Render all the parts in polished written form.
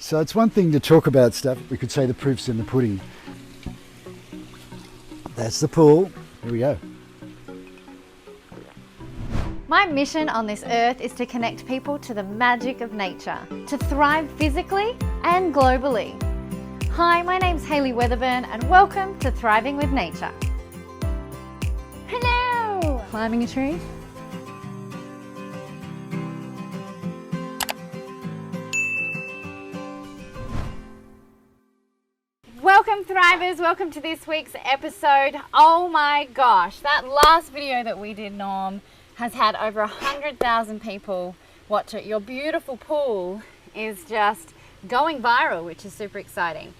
So it's one thing to talk about stuff. We could say the proof's in the pudding. That's the pool. Here we go. My mission on this earth is to connect people to the magic of nature, to thrive physically and globally. Hi, my name's Hayley Weatherburn and welcome to Thriving with Nature. Hello! Climbing a tree? Welcome Thrivers, welcome to this week's episode. Oh my gosh, that last video that we did, Norm, has had over 100,000 people watch it. Your beautiful pool is just going viral, which is super exciting.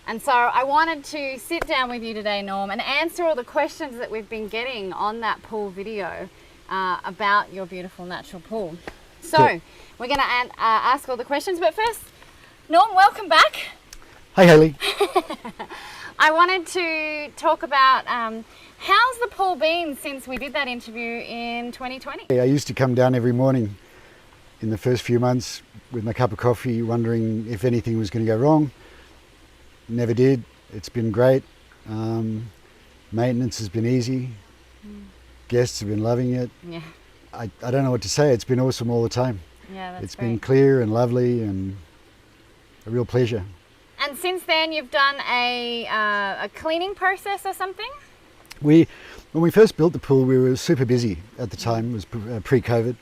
And so I wanted to sit down with you today, Norm, and answer all the questions that we've been getting on that pool video about your beautiful natural pool. So Cool. We're going to ask all the questions, but first, Norm, welcome back. Hi, Hayley. I wanted to talk about how's the pool been since we did that interview in 2020? I used to come down every morning in the first few months with my cup of coffee, wondering if anything was going to go wrong. Never did. It's been great. Maintenance has been easy. Guests have been loving it. Yeah. I don't know what to say. It's been awesome all the time. Yeah, that's It's great. been clear and lovely and a real pleasure. And since then, you've done a cleaning process or something? When we first built the pool, we were super busy at the time. It was pre-COVID.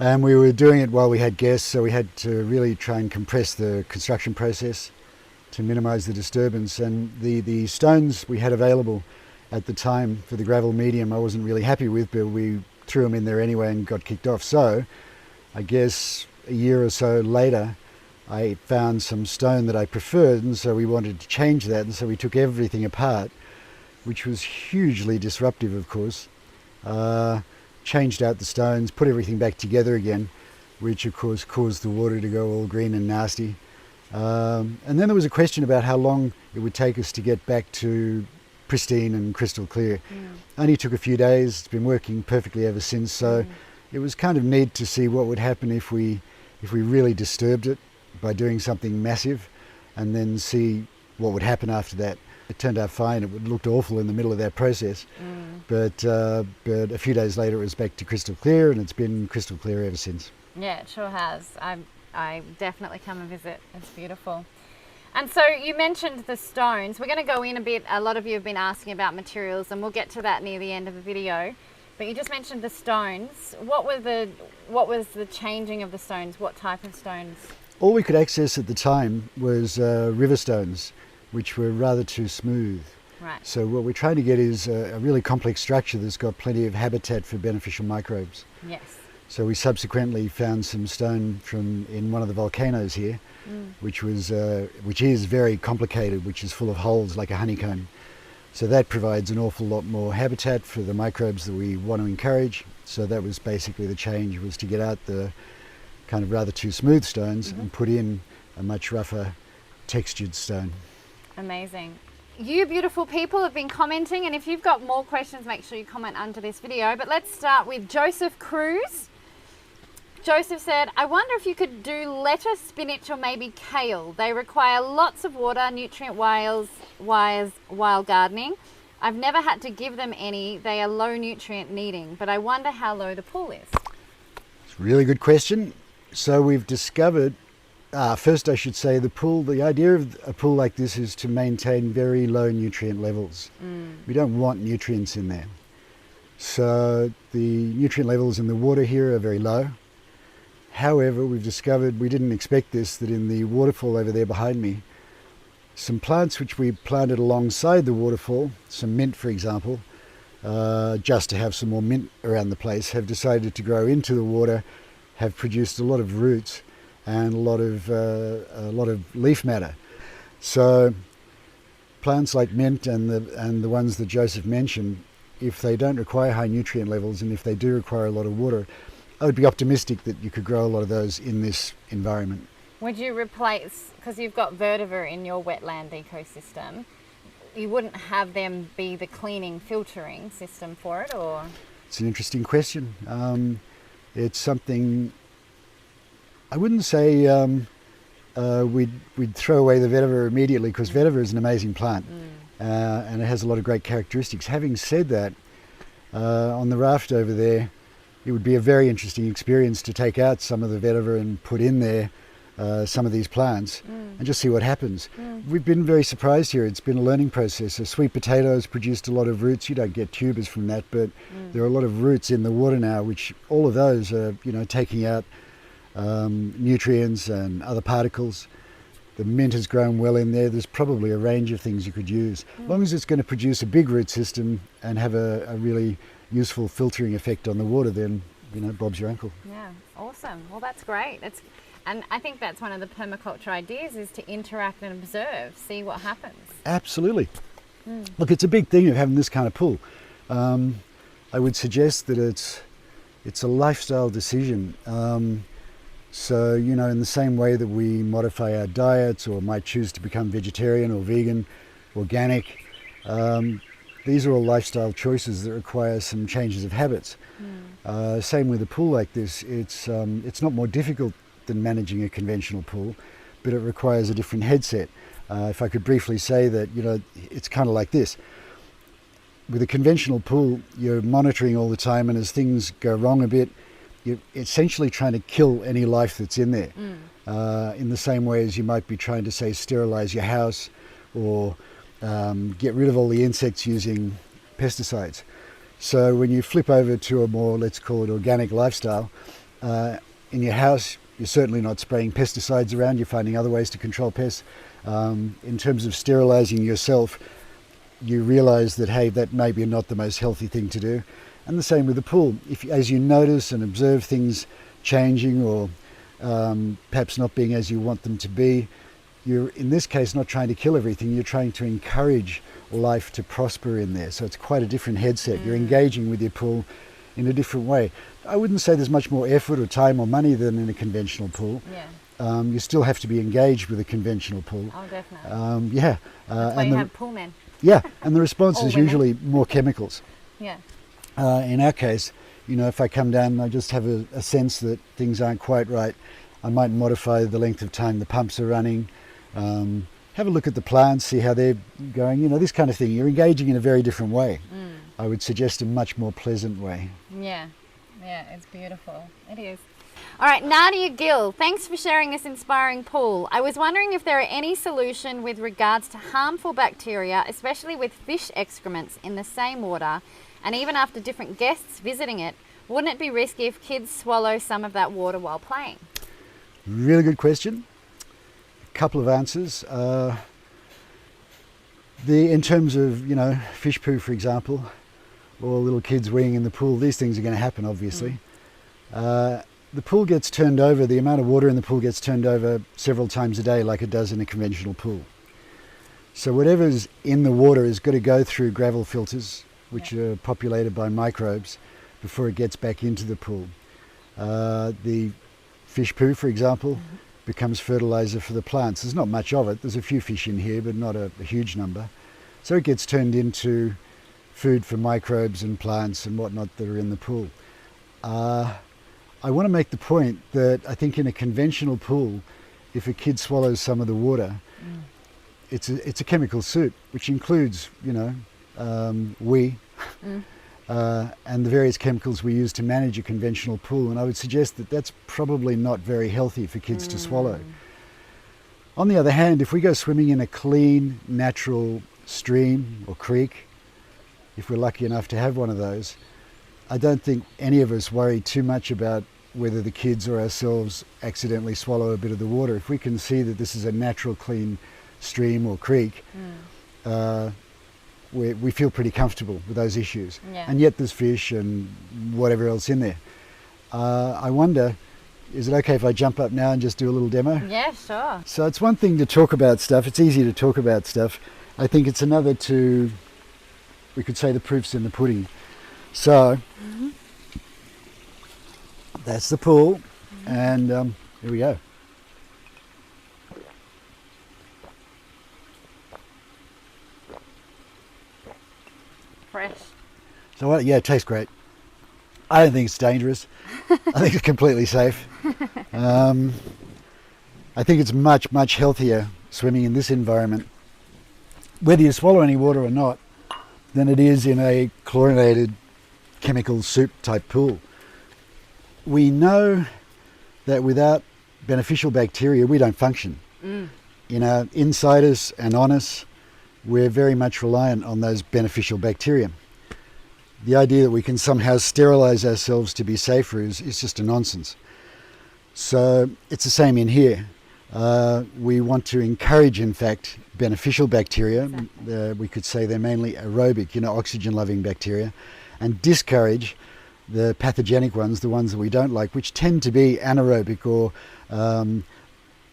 And we were doing it while we had guests, so we had to really try and compress the construction process to minimize the disturbance. And the stones we had available at the time for the gravel medium I wasn't really happy with, but we threw them in there anyway and got kicked off. So I guess a year or so later, I found some stone that I preferred, and so we wanted to change that, and so we took everything apart, which was hugely disruptive, of course. Changed out the stones, put everything back together again, which of course caused the water to go all green and nasty. And then there was a question about how long it would take us to get back to pristine and crystal clear. Only took a few days. It's been working perfectly ever since, so it was kind of neat to see what would happen if we really disturbed it by doing something massive, and then see what would happen after that. It turned out fine. It looked awful in the middle of that process, but a few days later it was back to crystal clear, and it's been crystal clear ever since. Yeah, it sure has. I definitely come and visit. It's beautiful. And so you mentioned the stones. We're going to go in a bit. A lot of you have been asking about materials, and we'll get to that near the end of the video. But you just mentioned the stones. What was the changing of the stones? What type of stones? All we could access at the time was river stones, which were rather too smooth. Right. So what we're trying to get is a really complex structure that's got plenty of habitat for beneficial microbes. Yes. So we subsequently found some stone in one of the volcanoes here, which is very complicated, which is full of holes like a honeycomb. So that provides an awful lot more habitat for the microbes that we want to encourage. So that was basically the change, was to get out the kind of rather too smooth stones and put in a much rougher textured stone. Amazing. You beautiful people have been commenting, and if you've got more questions, make sure you comment under this video. But let's start with Joseph Cruz. Joseph said, I wonder if you could do lettuce, spinach, or maybe kale. They require lots of water, nutrient wise while gardening. I've never had to give them any. They are low nutrient needing, but I wonder how low the pool is. It's a really good question. So we've discovered, first I should say, the idea of a pool like this is to maintain very low nutrient levels. We don't want nutrients in there. So the nutrient levels in the water here are very low. However, we've discovered, we didn't expect this, that in the waterfall over there behind me, some plants which we planted alongside the waterfall, some mint for example, just to have some more mint around the place, have decided to grow into the water, have produced a lot of roots and a lot of leaf matter. So plants like mint and the ones that Joseph mentioned, if they don't require high nutrient levels and if they do require a lot of water, I would be optimistic that you could grow a lot of those in this environment. Would you replace, because you've got vertebrate in your wetland ecosystem, you wouldn't have them be the cleaning, filtering system for it, or? It's an interesting question. It's something, I wouldn't say we'd throw away the vetiver immediately, because vetiver is an amazing plant, and it has a lot of great characteristics. Having said that, on the raft over there, it would be a very interesting experience to take out some of the vetiver and put in there some of these plants and just see what happens. We've been very surprised here. It's been a learning process. A sweet potato has produced a lot of roots. You don't get tubers from that, but there are a lot of roots in the water now, which all of those are, taking out nutrients and other particles. The mint has grown well in there. There's probably a range of things you could use. As long as it's going to produce a big root system and have a really useful filtering effect on the water, then, Bob's your uncle. Yeah, awesome. Well, that's great. And I think that's one of the permaculture ideas, is to interact and observe, see what happens. Absolutely. Look, it's a big thing of having this kind of pool. I would suggest that it's a lifestyle decision. So, in the same way that we modify our diets or might choose to become vegetarian or vegan, organic, these are all lifestyle choices that require some changes of habits. Same with a pool like this. It's not more difficult than managing a conventional pool, but it requires a different headset. If I could briefly say that, it's kind of like this. With a conventional pool, you're monitoring all the time, and as things go wrong a bit, you're essentially trying to kill any life that's in there. In the same way as you might be trying to, say, sterilize your house or get rid of all the insects using pesticides. So when you flip over to a more, let's call it, organic lifestyle, in your house, you're certainly not spraying pesticides around. You're finding other ways to control pests. In terms of sterilizing yourself, you realize that, hey, that may be not the most healthy thing to do. And the same with the pool. As you notice and observe things changing or perhaps not being as you want them to be, you're, in this case, not trying to kill everything. You're trying to encourage life to prosper in there. So it's quite a different headset. You're engaging with your pool in a different way. I wouldn't say there's much more effort or time or money than in a conventional pool. Yeah. You still have to be engaged with a conventional pool. Oh, definitely. Yeah. That's why you have pool men. Yeah, and the response is women. usually more chemicals. Yeah. In our case, if I come down and I just have a sense that things aren't quite right, I might modify the length of time the pumps are running, have a look at the plants, see how they're going, this kind of thing. You're engaging in a very different way. I would suggest a much more pleasant way. Yeah, it's beautiful. It is. All right, Nadia Gill, thanks for sharing this inspiring pool. I was wondering if there are any solution with regards to harmful bacteria, especially with fish excrements in the same water, and even after different guests visiting it, wouldn't it be risky if kids swallow some of that water while playing? Really good question. A couple of answers. In terms of, fish poo, for example, or little kids weeing in the pool, these things are going to happen, obviously. The pool gets turned over, the amount of water in the pool gets turned over several times a day like it does in a conventional pool. So whatever's in the water is going to go through gravel filters, which are populated by microbes, before it gets back into the pool. The fish poo, for example, becomes fertilizer for the plants. There's not much of it. There's a few fish in here, but not a huge number. So it gets turned into food for microbes and plants and whatnot that are in the pool. I want to make the point that I think in a conventional pool, if a kid swallows some of the water, it's a chemical soup, which includes, wee, and the various chemicals we use to manage a conventional pool. And I would suggest that that's probably not very healthy for kids to swallow. On the other hand, if we go swimming in a clean, natural stream or creek, if we're lucky enough to have one of those, I don't think any of us worry too much about whether the kids or ourselves accidentally swallow a bit of the water. If we can see that this is a natural, clean stream or creek, we feel pretty comfortable with those issues. Yeah. And yet there's fish and whatever else in there. I wonder, is it okay if I jump up now and just do a little demo? Yeah, sure. So it's one thing to talk about stuff. It's easy to talk about stuff. I think it's another to, we could say, the proof's in the pudding. So that's the pool, and here we go. Fresh. So what? Yeah, it tastes great. I don't think it's dangerous. I think it's completely safe. I think it's much, much healthier swimming in this environment, whether you swallow any water or not, than it is in a chlorinated chemical soup type pool. We know that without beneficial bacteria, we don't function. You know, inside us and on us, we're very much reliant on those beneficial bacteria. The idea that we can somehow sterilize ourselves to be safer is just a nonsense. So it's the same in here. We want to encourage, in fact, beneficial bacteria. Exactly. We could say they're mainly aerobic, you know, oxygen-loving bacteria, and discourage the pathogenic ones, the ones that we don't like, which tend to be anaerobic or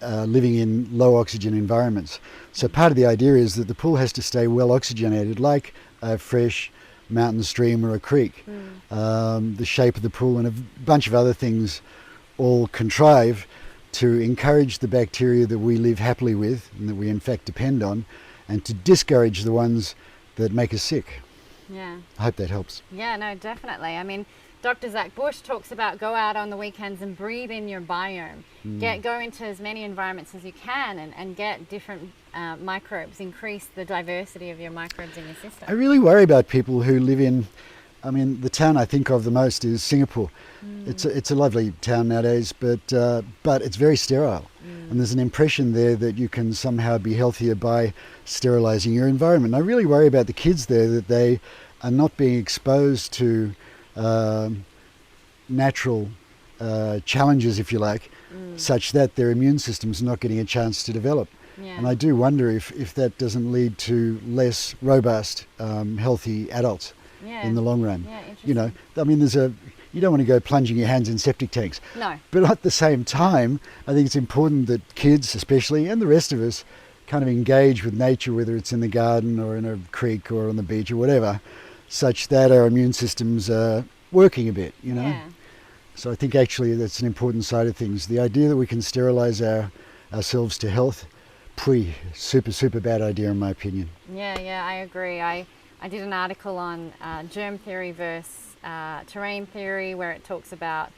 living in low oxygen environments. So part of the idea is that the pool has to stay well oxygenated, like a fresh mountain stream or a creek. The shape of the pool and a bunch of other things all contrive to encourage the bacteria that we live happily with and that we in fact depend on, and to discourage the ones that make us sick. Yeah. I hope that helps. Yeah, no, definitely. I mean, Dr. Zach Bush talks about go out on the weekends and breathe in your biome. Go into as many environments as you can and get different microbes, increase the diversity of your microbes in your system. I really worry about people who live in, I mean, the town I think of the most is Singapore. It's a lovely town nowadays, but it's very sterile. And there's an impression there that you can somehow be healthier by sterilizing your environment. And I really worry about the kids there, that they are not being exposed to natural challenges, if you like, such that their immune system's not getting a chance to develop. Yeah. And I do wonder if that doesn't lead to less robust, healthy adults in the long run. Yeah, interesting. You know, I mean, you don't want to go plunging your hands in septic tanks. No. But at the same time, I think it's important that kids especially, and the rest of us, kind of engage with nature, whether it's in the garden or in a creek or on the beach or whatever, such that our immune systems are working a bit, you know. Yeah. So I think actually that's an important side of things. The idea that we can sterilize ourselves to health, super bad idea in my opinion. Yeah, I agree. I did an article on germ theory versus terrain theory, where it talks about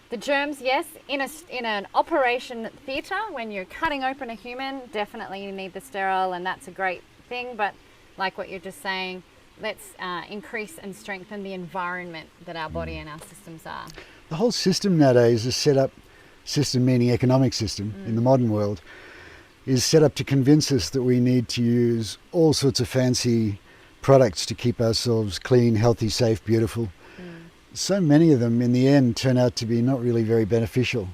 the germs. Yes, in an operation theatre, when you're cutting open a human, definitely you need the sterile, and that's a great thing. But like what you're just saying, let's increase and strengthen the environment that our body and our systems are. The whole system nowadays is set up, system meaning economic system in the modern world, is set up to convince us that we need to use all sorts of fancy products to keep ourselves clean, healthy, safe, beautiful. So many of them in the end turn out to be not really very beneficial.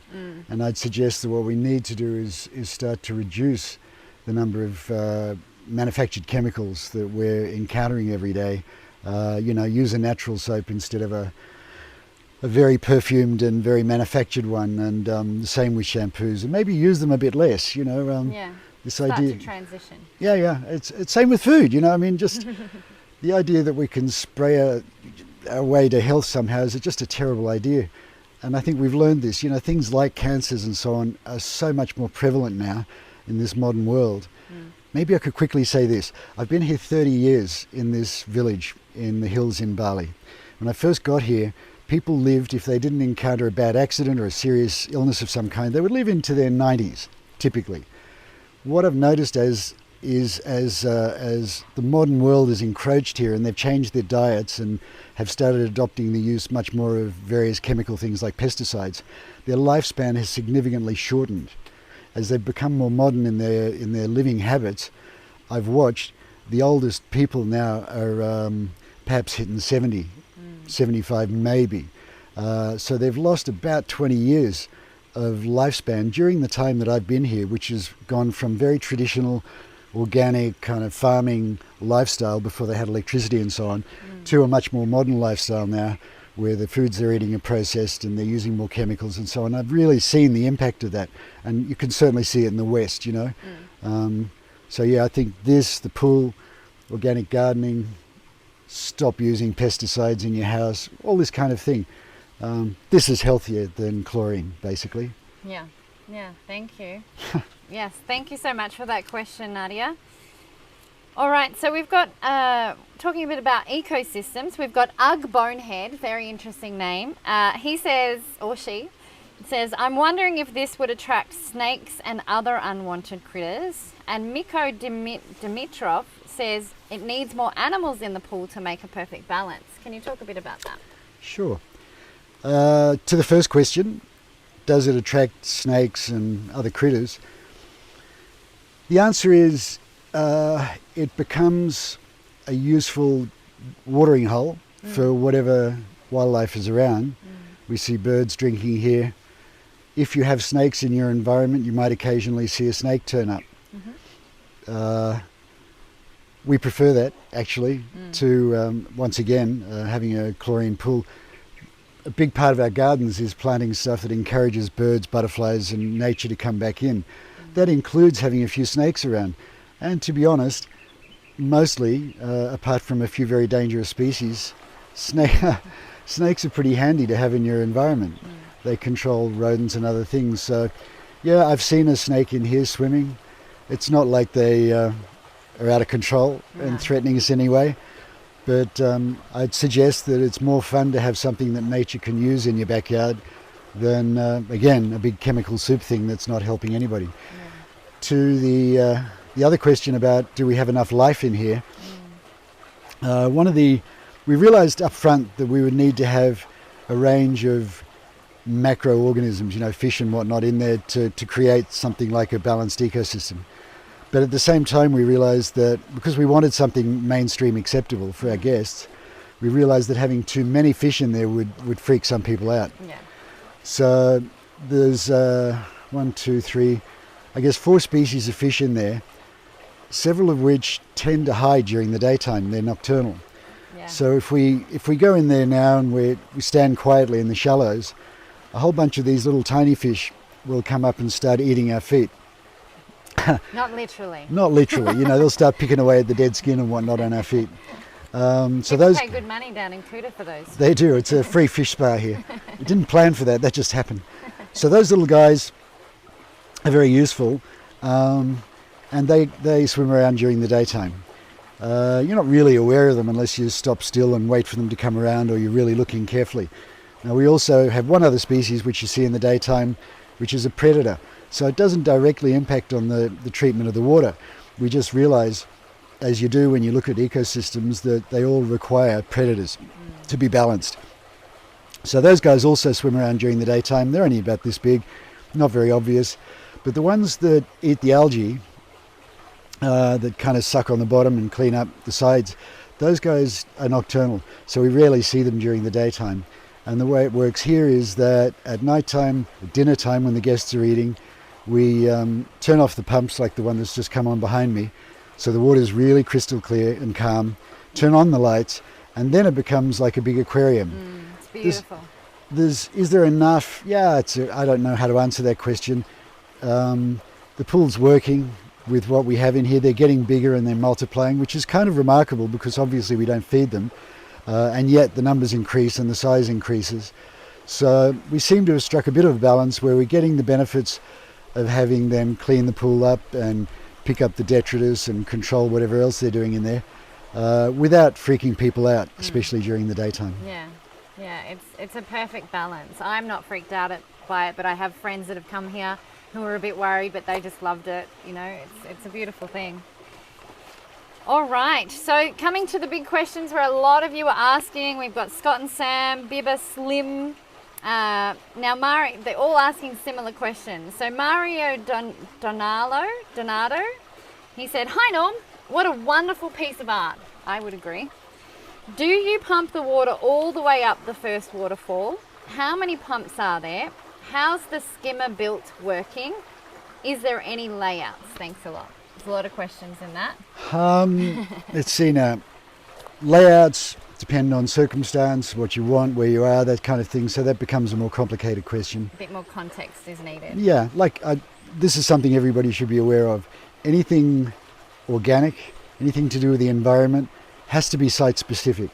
And I'd suggest that what we need to do is start to reduce the number of manufactured chemicals that we're encountering every day. You know, use a natural soap instead of a very perfumed and very manufactured one, and the same with shampoos, and maybe use them a bit less, you know. This Start idea to transition. Yeah, it's same with food, you know. I mean, just the idea that we can spray our way to health somehow is just a terrible idea. And I think we've learned this, you know, things like cancers and so on are so much more prevalent now in this modern world. Maybe I could quickly say this. I've been here 30 years in this village in the hills in Bali. When I first got here, people lived, if they didn't encounter a bad accident or a serious illness of some kind, they would live into their 90s, typically. What I've noticed as the modern world has encroached here and they've changed their diets and have started adopting the use much more of various chemical things like pesticides, their lifespan has significantly shortened. As they've become more modern in their living habits, I've watched the oldest people now are perhaps hitting 70, 75 maybe. So they've lost about 20 years of lifespan during the time that I've been here, which has gone from very traditional organic kind of farming lifestyle before they had electricity and so on, to a much more modern lifestyle now, where the foods they're eating are processed and they're using more chemicals and so on. I've really seen the impact of that, and you can certainly see it in the West, you know. So yeah, I think the pool, organic gardening, stop using pesticides in your house, all this kind of thing. This is healthier than chlorine, basically. Yeah, thank you. Yes, thank you so much for that question, Nadia. All right, so we've got, talking a bit about ecosystems, we've got Ugg Bonehead, very interesting name. He says, or she, says, I'm wondering if this would attract snakes and other unwanted critters. And Miko Dimitrov says it needs more animals in the pool to make a perfect balance. Can you talk a bit about that? Sure. To the first question, does it attract snakes and other critters? The answer is it becomes a useful watering hole for whatever wildlife is around. We see birds drinking here. If you have snakes in your environment, you might occasionally see a snake turn up. We prefer that, actually, to, once again, having a chlorine pool. A big part of our gardens is planting stuff that encourages birds, butterflies and nature to come back in. That includes having a few snakes around. And to be honest, mostly, apart from a few very dangerous species, snakes are pretty handy to have in your environment. They control rodents and other things. So, yeah, I've seen a snake in here swimming. It's not like they are out of control and threatening us anyway. But I'd suggest that it's more fun to have something that nature can use in your backyard than, again, a big chemical soup thing that's not helping anybody. To the other question about do we have enough life in here, we realised up front that we would need to have a range of macroorganisms, fish and whatnot in there to create something like a balanced ecosystem. But at the same time, we realised that because we wanted something mainstream acceptable for our guests, we realised that having too many fish in there would freak some people out. Yeah. So there's 1, 2, 3, I guess 4 species of fish in there, several of which tend to hide during the daytime. They're nocturnal. Yeah. So if we go in there now and we stand quietly in the shallows, a whole bunch of these little tiny fish will come up and start eating our feet. Not literally. Not literally, they'll start picking away at the dead skin and whatnot on our feet. So those pay good money down in Kuta for those. They do. It's a free fish spa here. We didn't plan for that. That just happened. So those little guys are very useful, and they swim around during the daytime. You're not really aware of them unless you stop still and wait for them to come around, or you're really looking carefully. Now we also have one other species which you see in the daytime, which is a predator. So it doesn't directly impact on the treatment of the water. We just realise, as you do when you look at ecosystems, that they all require predators to be balanced. So those guys also swim around during the daytime. They're only about this big, not very obvious. But the ones that eat the algae, that kind of suck on the bottom and clean up the sides, those guys are nocturnal. So we rarely see them during the daytime. And the way it works here is that at night time, at dinner time when the guests are eating, we turn off the pumps like the one that's just come on behind me. So the water's really crystal clear and calm. Turn on the lights, and then it becomes like a big aquarium. It's beautiful. Is there enough? Yeah, I don't know how to answer that question. The pool's working with what we have in here. They're getting bigger and they're multiplying, which is kind of remarkable because obviously we don't feed them. And yet the numbers increase and the size increases. So we seem to have struck a bit of a balance where we're getting the benefits of having them clean the pool up and pick up the detritus and control whatever else they're doing in there without freaking people out, especially during the daytime. Yeah, it's a perfect balance. I'm not freaked out by it, but I have friends that have come here who were a bit worried, but they just loved it. It's a beautiful thing. All right, so coming to the big questions where a lot of you are asking. We've got Scott and Sam, Bibba, Slim. Now, they're all asking similar questions. So Mario Donato, he said, "Hi Norm, what a wonderful piece of art." I would agree. "Do you pump the water all the way up the first waterfall? How many pumps are there? How's the skimmer built working? Is there any layouts?" Thanks a lot. There's a lot of questions in that. Let's see now. Layouts depend on circumstance, what you want, where you are, that kind of thing. So that becomes a more complicated question. A bit more context is needed. Yeah, this is something everybody should be aware of. Anything organic, anything to do with the environment, has to be site specific.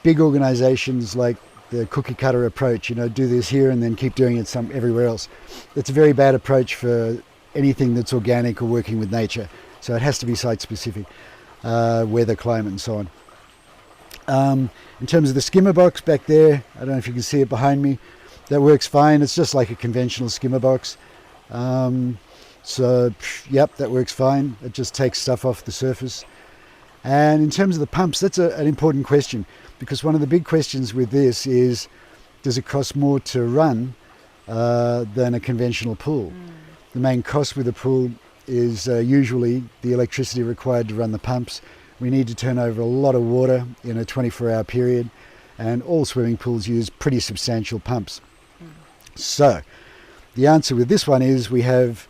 Big organizations like the cookie cutter approach, do this here and then keep doing it everywhere else. That's a very bad approach for anything that's organic or working with nature. So it has to be site specific, weather, climate and so on. In terms of the skimmer box back there, I don't know if you can see it behind me, that works fine. It's just like a conventional skimmer box. So, yep, that works fine. It just takes stuff off the surface. And in terms of the pumps, that's an important question, because one of the big questions with this is, does it cost more to run than a conventional pool? The main cost with a pool is usually the electricity required to run the pumps. We need to turn over a lot of water in a 24-hour period, and all swimming pools use pretty substantial pumps. So the answer with this one is we have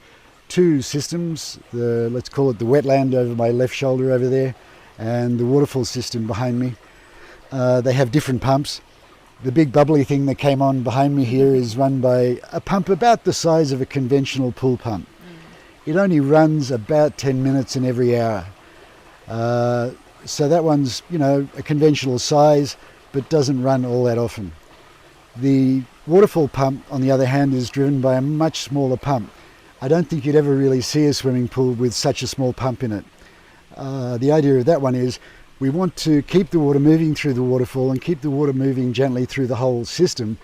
two systems, let's call it the wetland over my left shoulder over there, and the waterfall system behind me. They have different pumps. The big bubbly thing that came on behind me here is run by a pump about the size of a conventional pool pump. It only runs about 10 minutes in every hour. So that one's, a conventional size, but doesn't run all that often. The waterfall pump, on the other hand, is driven by a much smaller pump. I don't think you'd ever really see a swimming pool with such a small pump in it. The idea of that one is we want to keep the water moving through the waterfall and keep the water moving gently through the whole system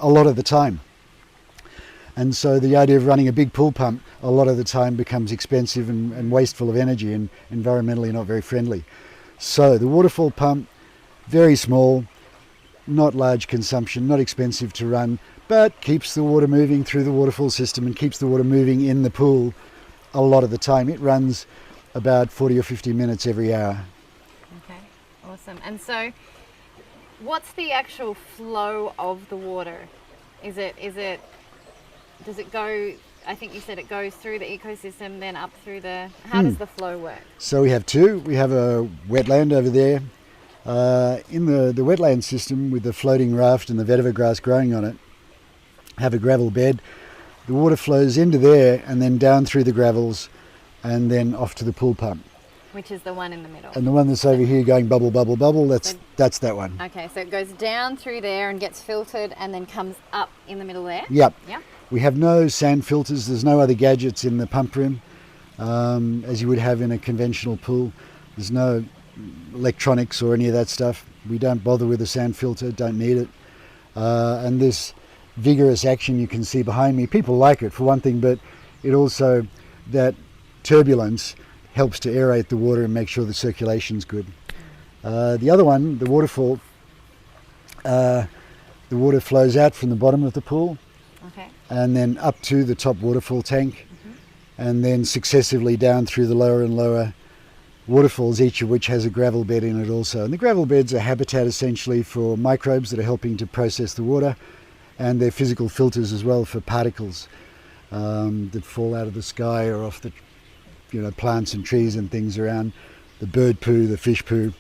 a lot of the time. And so the idea of running a big pool pump a lot of the time becomes expensive and wasteful of energy and environmentally not very friendly. So the waterfall pump, very small, not large consumption, not expensive to run, but keeps the water moving through the waterfall system and keeps the water moving in the pool a lot of the time. It runs about 40 or 50 minutes every hour. Okay, awesome. And so what's the actual flow of the water? Does it go, I think you said it goes through the ecosystem, then up through how does the flow work? So we have two. We have a wetland over there. In the wetland system with the floating raft and the vetiver grass growing on it, have a gravel bed. The water flows into there and then down through the gravels and then off to the pool pump. Which is the one in the middle. And the one that's over here going bubble, bubble, bubble, that's that one. Okay, so it goes down through there and gets filtered and then comes up in the middle there? Yep. Yep. We have no sand filters. There's no other gadgets in the pump room as you would have in a conventional pool. There's no electronics or any of that stuff. We don't bother with a sand filter, don't need it. And this vigorous action you can see behind me, people like it for one thing, but it also, that turbulence helps to aerate the water and make sure the circulation's good. The other one, the waterfall, the water flows out from the bottom of the pool. Okay. And then up to the top waterfall tank, and then successively down through the lower and lower waterfalls, each of which has a gravel bed in it also. And the gravel beds are habitat essentially for microbes that are helping to process the water, and they're physical filters as well for particles that fall out of the sky or off the plants and trees and things around, the bird poo, the fish poo,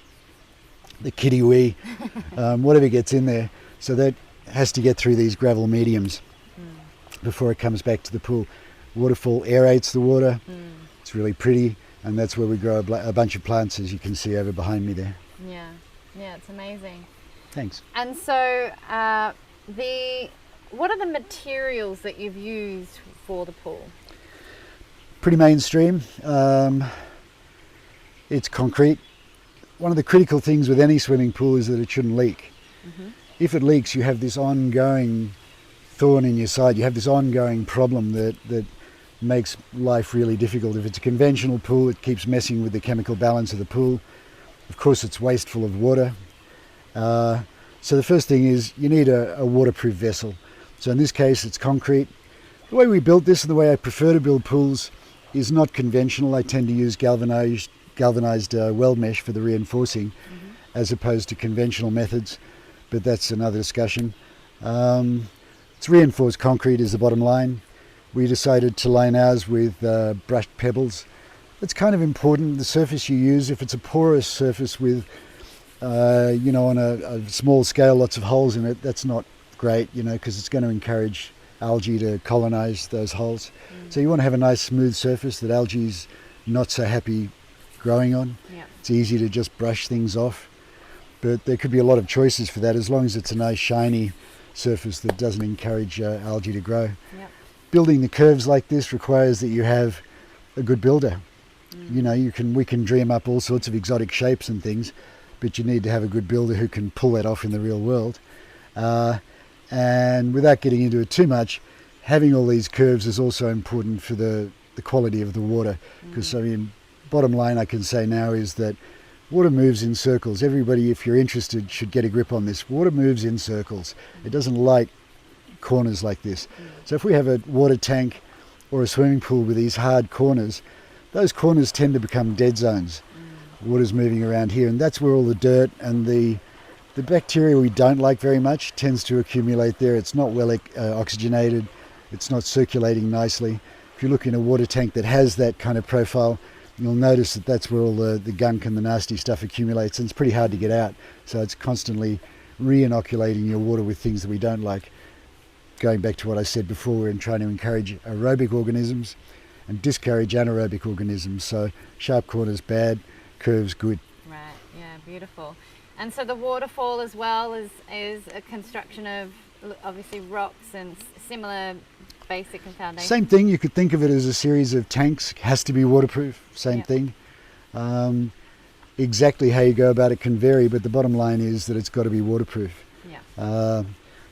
the kitty wee, whatever gets in there. So that has to get through these gravel mediums before it comes back to the pool. Waterfall aerates the water. It's really pretty, and that's where we grow a bunch of plants, as you can see over behind me there. Yeah, it's amazing. Thanks. And so what are the materials that you've used for the pool? Pretty mainstream. It's concrete. One of the critical things with any swimming pool is that it shouldn't leak. If it leaks, you have this ongoing thorn in your side. You have this ongoing problem that makes life really difficult. If it's a conventional pool, it keeps messing with the chemical balance of the pool. Of course, it's wasteful of water. So the first thing is you need a waterproof vessel. So in this case, it's concrete. The way we built this and the way I prefer to build pools is not conventional. I tend to use galvanized weld mesh for the reinforcing as opposed to conventional methods, but that's another discussion. It's reinforced concrete is the bottom line. We decided to line ours with brushed pebbles. It's kind of important, the surface you use. If it's a porous surface with, on a small scale, lots of holes in it, that's not great, because it's going to encourage algae to colonize those holes. So you want to have a nice smooth surface that algae's not so happy growing on. It's easy to just brush things off, but there could be a lot of choices for that as long as it's a nice shiny surface that doesn't encourage algae to grow. Building the curves like this requires that you have a good builder. We can dream up all sorts of exotic shapes and things, but you need to have a good builder who can pull that off in the real world. And without getting into it too much, having all these curves is also important for the quality of the water. Because, I mean, bottom line I can say now is that water moves in circles. Everybody, if you're interested, should get a grip on this. Water moves in circles. It doesn't like corners like this. So if we have a water tank or a swimming pool with these hard corners, those corners tend to become dead zones. Water's moving around here, and that's where all the dirt and the bacteria we don't like very much tends to accumulate there. It's not well oxygenated. It's not circulating nicely. If you look in a water tank that has that kind of profile, you'll notice that that's where all the gunk and the nasty stuff accumulates, and it's pretty hard to get out. So it's constantly re-inoculating your water with things that we don't like. Going back to what I said before, we're trying to encourage aerobic organisms and discourage anaerobic organisms. So sharp corners bad, curves good. Right, yeah, beautiful. And so the waterfall as well is a construction of obviously rocks and similar basic and foundation. Same thing, you could think of it as a series of tanks. Has to be waterproof, same thing. Exactly how you go about it can vary, but the bottom line is that it's got to be waterproof. Yeah.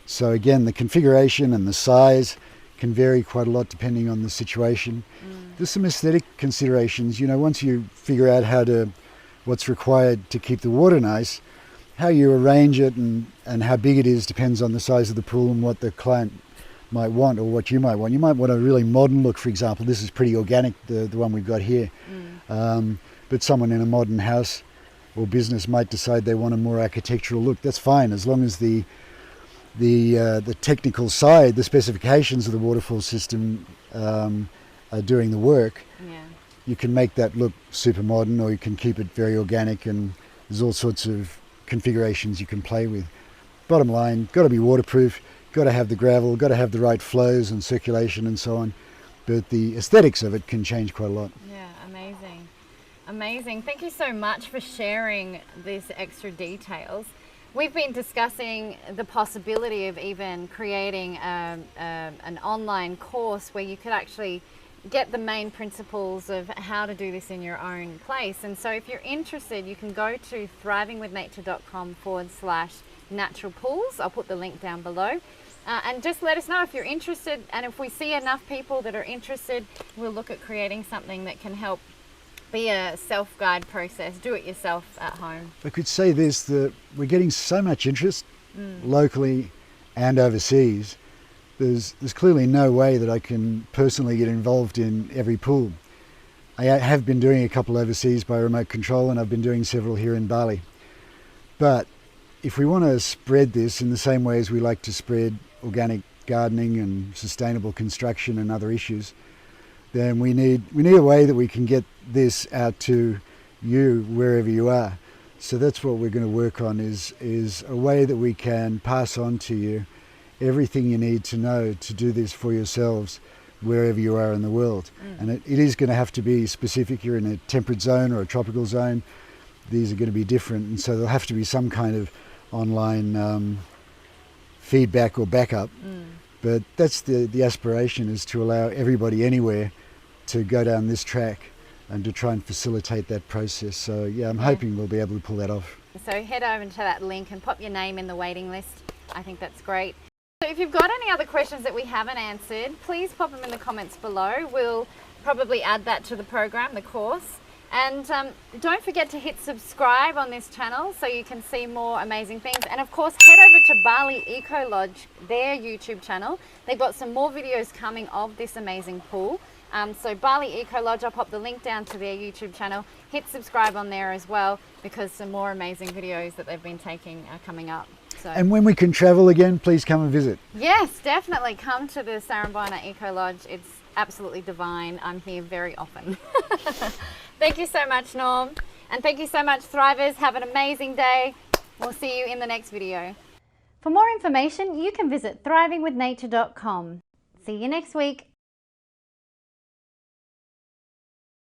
So again, the configuration and the size can vary quite a lot depending on the situation. There's some aesthetic considerations. You know, once you figure out what's required to keep the water nice, how you arrange it and how big it is depends on the size of the pool and what the client might want or what you might want. You might want a really modern look, for example. This is pretty organic, the one we've got here. But someone in a modern house or business might decide they want a more architectural look. That's fine, as long as the technical side, the specifications of the waterfall system are doing the work. Yeah. You can make that look super modern, or you can keep it very organic, and there's all sorts of configurations you can play with. Bottom line, got to be waterproof, got to have the gravel, got to have the right flows and circulation and so on. But the aesthetics of it can change quite a lot. Yeah, amazing. Amazing. Thank you so much for sharing these extra details. We've been discussing the possibility of even creating an online course where you could actually get the main principles of how to do this in your own place. And so if you're interested, you can go to thrivingwithnature.com/natural pools. I'll put the link down below. And just let us know if you're interested. And if we see enough people that are interested, we'll look at creating something that can help be a self-guide process, do it yourself at home. I could say this, that we're getting so much interest locally and overseas. There's clearly no way that I can personally get involved in every pool. I have been doing a couple overseas by remote control, and I've been doing several here in Bali. But if we want to spread this in the same way as we like to spread organic gardening and sustainable construction and other issues, then we need a way that we can get this out to you wherever you are. So that's what we're going to work on, is a way that we can pass on to you everything you need to know to do this for yourselves wherever you are in the world. And it is going to have to be specific. You're in a temperate zone or a tropical zone, these are going to be different, and so there'll have to be some kind of online feedback or backup. But that's the aspiration, is to allow everybody anywhere to go down this track and to try and facilitate that process. So yeah, I'm hoping we'll be able to pull that off. So head over to that link and pop your name in the waiting list. I think that's great. So if you've got any other questions that we haven't answered, please pop them in the comments below. We'll probably add that to the program, the course. And don't forget to hit subscribe on this channel so you can see more amazing things. And of course, head over to Bali Eco Lodge, their YouTube channel. They've got some more videos coming of this amazing pool. So Bali Eco Lodge, I'll pop the link down to their YouTube channel. Hit subscribe on there as well, because some more amazing videos that they've been taking are coming up. So, And when we can travel again, please come and visit. yes, definitely come to the Sarambana Eco Lodge. It's absolutely divine. I'm here very often. Thank you so much, Norm. And thank you so much, Thrivers. Have an amazing day. We'll see you in the next video. For more information, you can visit thrivingwithnature.com. See you next week.